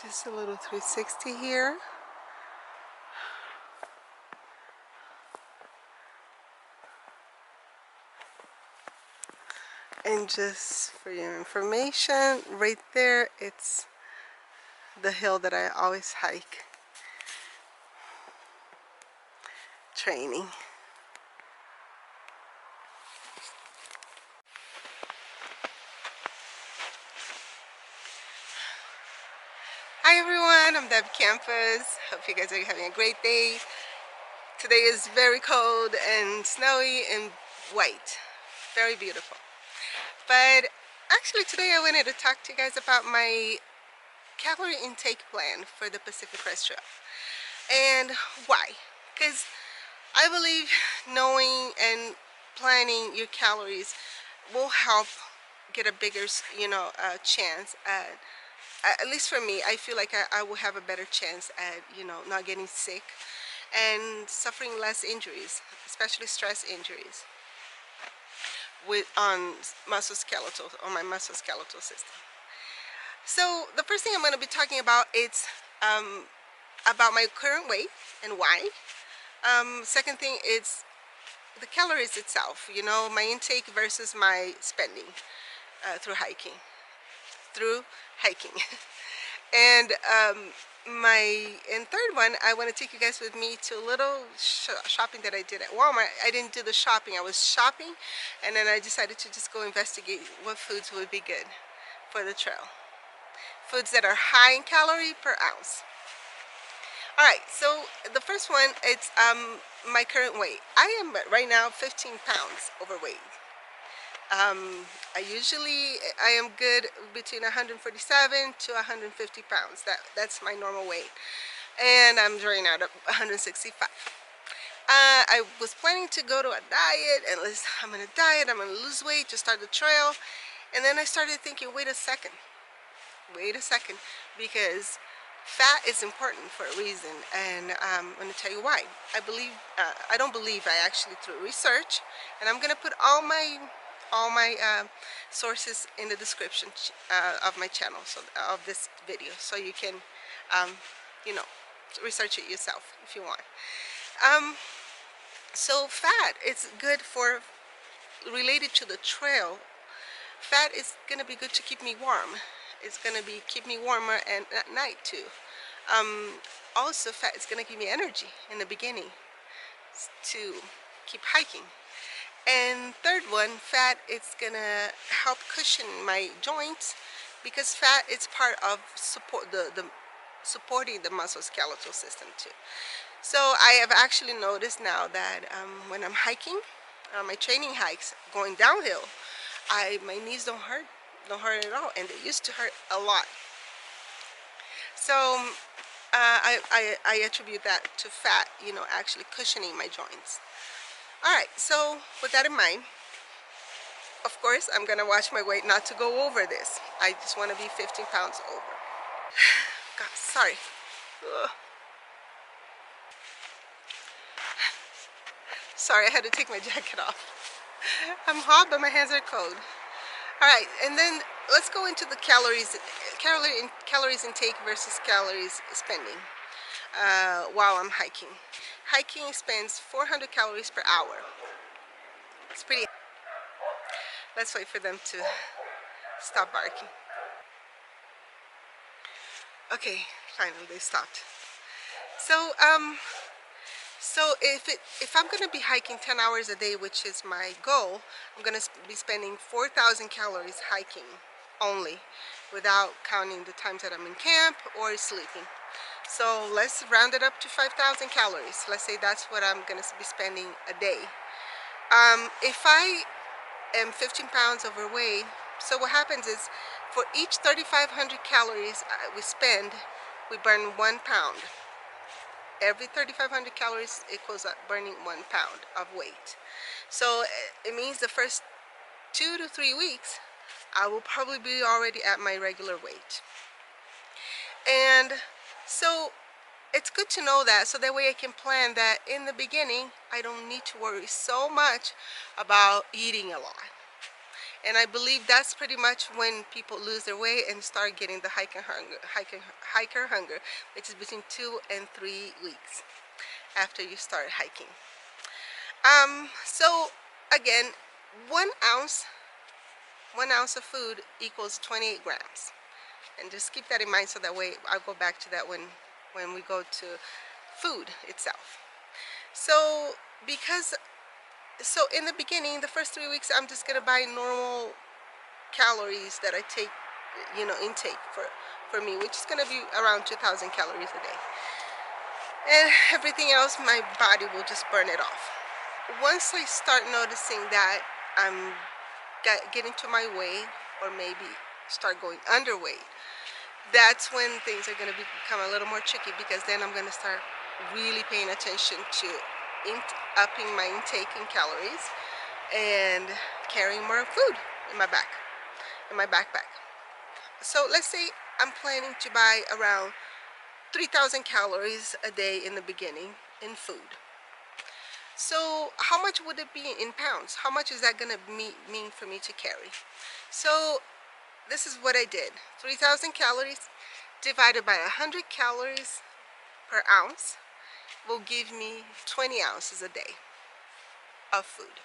Just a little 360 here. And just for your information, right there, it's the hill that I always hike training. Hi everyone, I'm Deb Campus. Hope you guys are having a great day. Today is very cold and snowy and white. Very beautiful. But actually today I wanted to talk to you guys about my calorie intake plan for the Pacific Crest Trail. And why? Because I believe knowing and planning your calories will help get a bigger, chance at least for me. I feel like I will have a better chance at, not getting sick and suffering less injuries, especially stress injuries on my musculoskeletal system. So the first thing I'm going to be talking about is about my current weight and why. Second thing is the calories itself, my intake versus my spending through hiking. And third one, I want to take you guys with me to a little shopping that I did at Walmart. I didn't do the shopping, I was shopping, and then I decided to just go investigate what foods would be good for the trail. Foods that are high in calorie per ounce. Alright, so the first one, it's my current weight. I am right now 15 pounds overweight. I am good between 147 to 150 pounds. That's my normal weight. And I'm right now at 165. I was planning to go to a diet, and I'm gonna diet, I'm gonna lose weight to start the trail. And then I started thinking, wait a second, because fat is important for a reason, and I'm going to tell you why. I actually, through research, and I'm going to put all my sources in the description of my channel, of this video, so you can research it yourself if you want. So fat is good for, related to the trail. Fat is going to be good to keep me warm. It's going to keep me warmer and at night too. Also, fat is going to give me energy in the beginning to keep hiking. And third one, fat is going to help cushion my joints, because fat is part of supporting the musculoskeletal system too. So I have actually noticed now that when I'm hiking, my training hikes, going downhill, my knees don't hurt at all, and they used to hurt a lot. So I attribute that to fat, actually cushioning my joints. Alright, so with that in mind, of course I'm gonna watch my weight not to go over this. I just want to be 15 pounds over. God, sorry. Ugh. Sorry, I had to take my jacket off. I'm hot, but my hands are cold. Alright, and then let's go into the calories intake versus calories spending while I'm hiking. Hiking spends 400 calories per hour. It's pretty. Let's wait for them to stop barking. Okay, finally they stopped. So if I'm going to be hiking 10 hours a day, which is my goal, I'm going to be spending 4,000 calories hiking only, without counting the times that I'm in camp or sleeping. So let's round it up to 5,000 calories. Let's say that's what I'm going to be spending a day. If I am 15 pounds overweight, so what happens is, for each 3,500 calories we spend, we burn 1 pound. Every 3,500 calories equals burning 1 pound of weight. So it means the first 2 to 3 weeks I will probably be already at my regular weight. And so it's good to know that, so that way I can plan that in the beginning. I don't need to worry so much about eating a lot. And I believe that's pretty much when people lose their weight and start getting the hiker hunger, which is between 2 and 3 weeks after you start hiking. So again, 1 ounce of food equals 28 grams. And just keep that in mind, so that way I'll go back to that when we go to food itself. So in the beginning, the first 3 weeks, I'm just gonna buy normal calories that I take, intake for me, which is gonna be around 2,000 calories a day. And everything else, my body will just burn it off. Once I start noticing that I'm getting to my weight, or maybe start going underweight, that's when things are going to become a little more tricky, because then I'm going to start really paying attention to upping my intake in calories and carrying more food in my backpack. So let's say I'm planning to buy around 3,000 calories a day in the beginning in food. So how much would it be in pounds? How much is that going to mean for me to carry? So this is what I did. 3,000 calories divided by 100 calories per ounce will give me 20 ounces a day of food.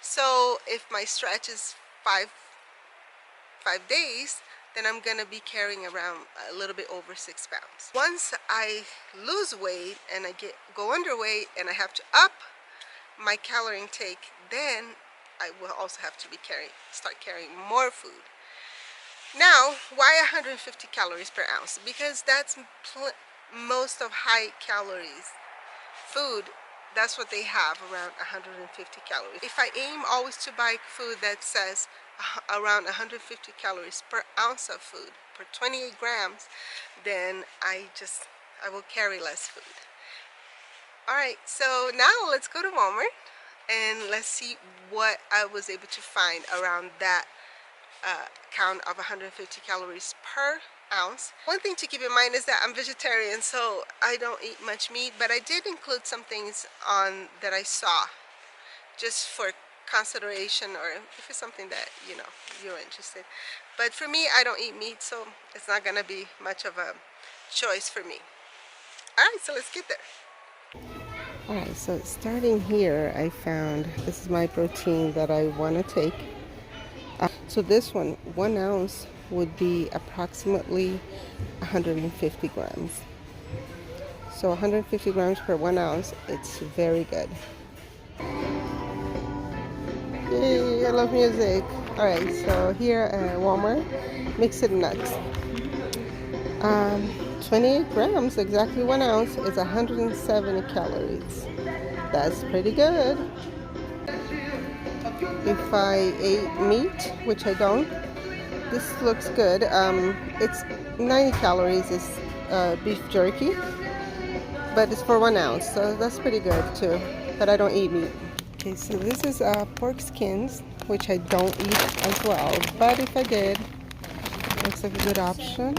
So if my stretch is five days, then I'm going to be carrying around a little bit over 6 pounds. Once I lose weight and I go underweight and I have to up my calorie intake, then I will also have to start carrying more food. Now, why 150 calories per ounce? Because that's most of high calories food. That's what they have, around 150 calories. If I aim always to buy food that says around 150 calories per ounce of food, per 28 grams, then I will carry less food. Alright, so now let's go to Walmart and let's see what I was able to find around that count of 150 calories per ounce. One thing to keep in mind is that I'm vegetarian, so I don't eat much meat, but I did include some things on that I saw just for consideration, or if it's something that you're interested. But for me, I don't eat meat, so it's not gonna be much of a choice for me. Alright, so let's get there. Alright, so starting here, I found this is my protein that I want to take. So this 1 ounce would be approximately 150 grams. So 150 grams per 1 ounce, it's very good. Yay, I love music. Alright, so here at Walmart, mixed nuts. 28 grams, exactly 1 ounce, is 170 calories. That's pretty good. If I ate meat, which I don't, this looks good. It's 90 calories, is beef jerky, but it's for 1 ounce, so that's pretty good too. But I don't eat meat. Okay, so this is pork skins, which I don't eat as well, but if I did, looks like a good option.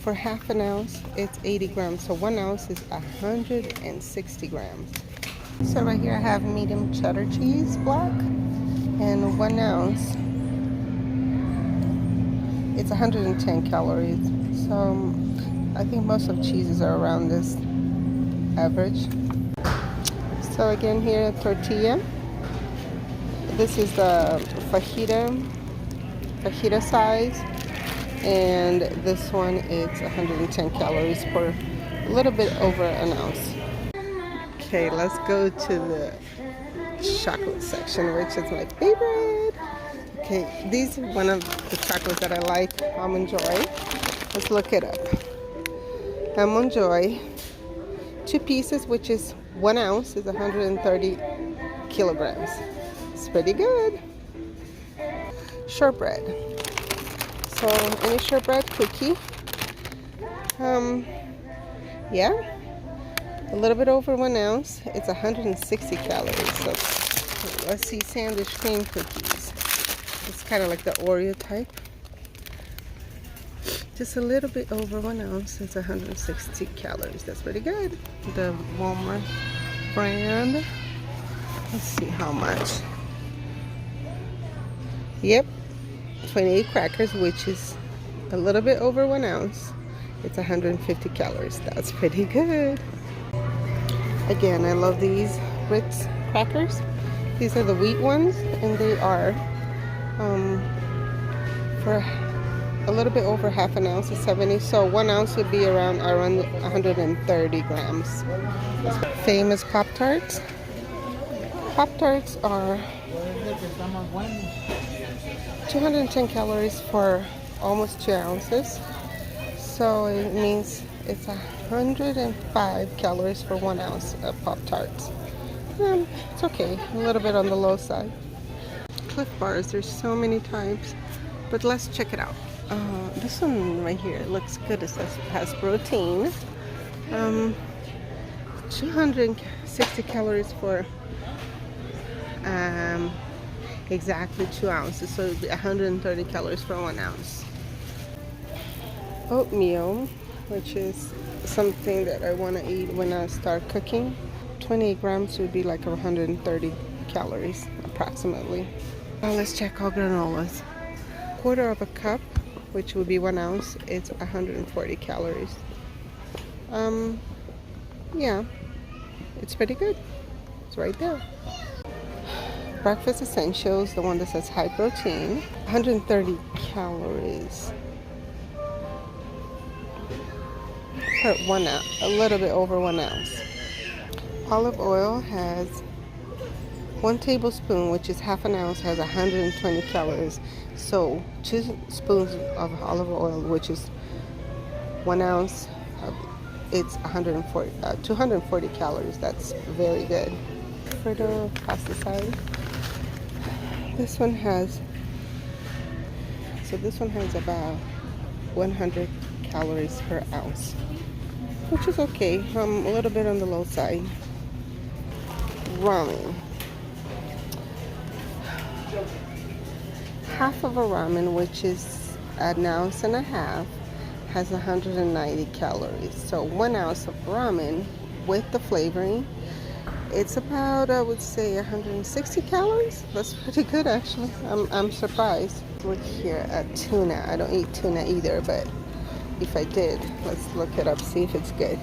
For half an ounce, it's 80 grams, so 1 ounce is 160 grams. So right here I have medium cheddar cheese block, and 1 ounce, it's 110 calories. So I think most of cheeses are around this average. So again here, tortilla. This is the fajita size, and this one is 110 calories for a little bit over 1 ounce. Okay, let's go to the chocolate section, which is my favorite. Okay, these are one of the chocolates that I like, Almond Joy. Let's look it up. Almond Joy, 2 pieces, which is 1 ounce, is 130 kilograms. It's pretty good. Shortbread. So any shortbread cookie, yeah, a little bit over 1 ounce. It's 160 calories. So let's see, sandwich cream cookies. It's kind of like the Oreo type. Just a little bit over 1 ounce. It's 160 calories. That's pretty good. The Walmart brand. Let's see how much. Yep, 28 crackers, which is a little bit over 1 ounce. It's 150 calories. That's pretty good. Again, I love these Ritz crackers. These are the wheat ones, and they are for a little bit over half an ounce is 70. So 1 ounce would be around 130 grams. Famous Pop-Tarts. Pop-Tarts are 210 calories for almost 2 ounces. So it means it's 105 calories for 1 ounce of Pop-Tarts. It's okay, a little bit on the low side. Cliff Bars, there's so many types, but let's check it out. This one right here looks good. It says it has protein. 260 calories for exactly 2 ounces, so it would be 130 calories for 1 ounce. Oatmeal, which is something that I want to eat when I start cooking. 28 grams would be like 130 calories approximately. Now let's check all granolas. Quarter of a cup, which would be 1 ounce, it's 140 calories. Yeah, it's pretty good. It's right there. Breakfast Essentials, the one that says high protein, 130 calories per 1 ounce, a little bit over 1 ounce. Olive oil has 1 tablespoon, which is half an ounce, has 120 calories. So 2 spoons of olive oil, which is 1 ounce, it's 240 calories. That's very good. For the pasta side, this one has about 100 calories per ounce, which is okay. A little bit on the low side. Ramen. Half of a ramen, which is 1.5 ounces, has 190 calories. So 1 ounce of ramen with the flavoring, it's about, I would say, 160 calories. That's pretty good, actually. I'm surprised. Look here at tuna. I don't eat tuna either, but if I did, let's look it up, see if it's good.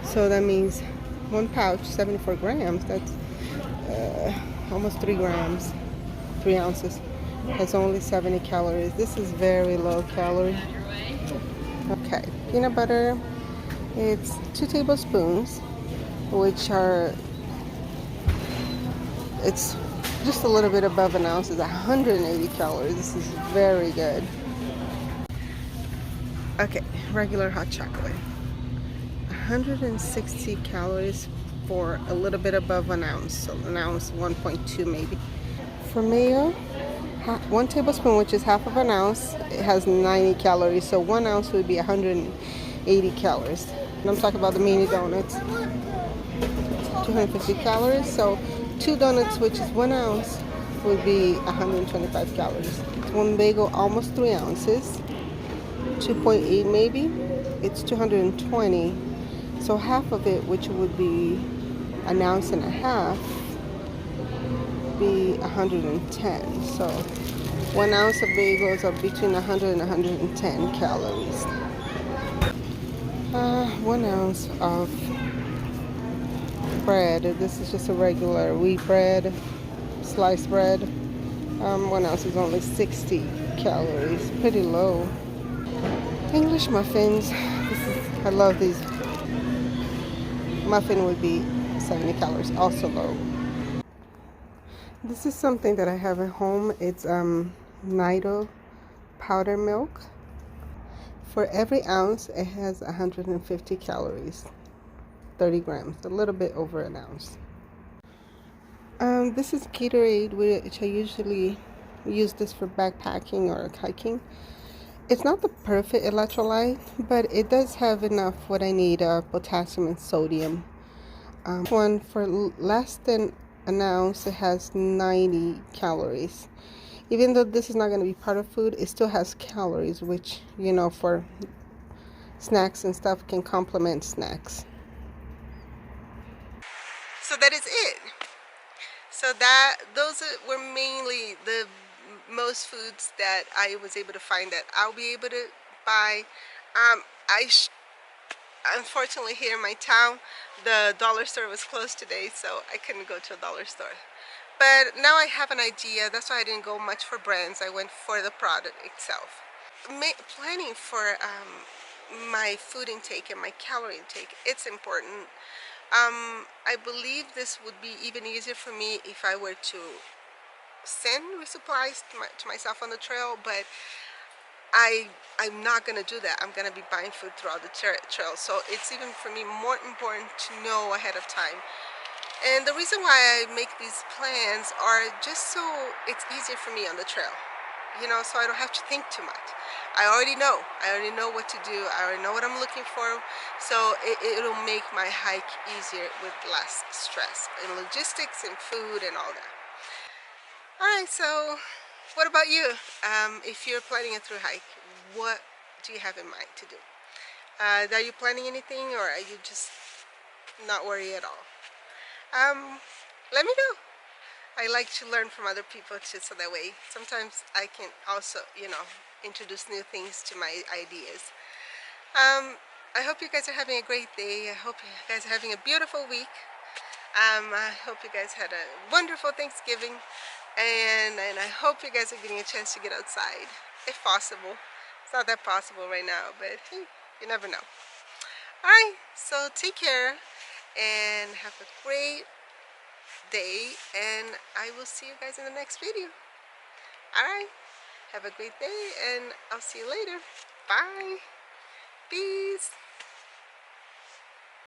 So that means 1 pouch, 74 grams. That's almost 3 grams, 3 ounces. Has only 70 calories. This is very low calorie. Okay, peanut butter. It's 2 tablespoons, which are, it's just a little bit above 1 ounce. It's 180 calories. This is very good. Okay, regular hot chocolate. 160 calories for a little bit above 1 ounce. So 1 ounce, 1.2 maybe. For mayo, 1 tablespoon, which is half of 1 ounce, it has 90 calories. So 1 ounce would be 180 calories. And I'm talking about the mini donuts. 250 calories. So 2 donuts, which is 1 ounce, would be 125 calories. 1 bagel, almost 3 ounces. 2.8 maybe. It's 220. So half of it, which would be 1.5 ounces, be 110. So 1 ounce of bagels are between 100 and 110 calories. 1 ounce of bread. This is just a regular wheat bread, sliced bread. 1 ounce is only 60 calories. Pretty low. English muffins. I love these. Muffin would be 70 calories, also low. This is something that I have at home. It's Nido powder milk. For every ounce, it has 150 calories, 30 grams, a little bit over 1 ounce. This is Gatorade, which I usually use this for backpacking or hiking. It's not the perfect electrolyte, but it does have enough what I need of potassium and sodium. One for less than 1 ounce, it has 90 calories. Even though this is not going to be part of food, it still has calories, which, you know, for snacks and stuff can complement snacks. So that is it. So those were mainly the most foods that I was able to find that I'll be able to buy. I unfortunately here in my town, the dollar store was closed today, so I couldn't go to a dollar store. But now I have an idea. That's why I didn't go much for brands. I went for the product itself. Planning for my food intake and my calorie intake, it's important. I believe this would be even easier for me if I were to send resupplies to myself on the trail, but I'm not gonna do that. I'm gonna be buying food throughout the trail, so it's even for me more important to know ahead of time. And the reason why I make these plans are just so it's easier for me on the trail, you know, so I don't have to think too much. I already know. I already know what to do. I already know what I'm looking for. So it'll make my hike easier with less stress in logistics and food and all that. All right, so what about you? If you're planning a through hike, what do you have in mind to do? Are you planning anything, or are you just not worried at all? Let me know. I like to learn from other people too, so that way sometimes I can also, you know, introduce new things to my ideas. I hope you guys are having a great day. I hope you guys are having a beautiful week. I hope you guys had a wonderful Thanksgiving, and I hope you guys are getting a chance to get outside, if possible. It's not that possible right now, but hey, you never know. Alright, so take care and have a great day, and I will see you guys in the next video. Alright, have a great day, and I'll see you later. Bye. Peace.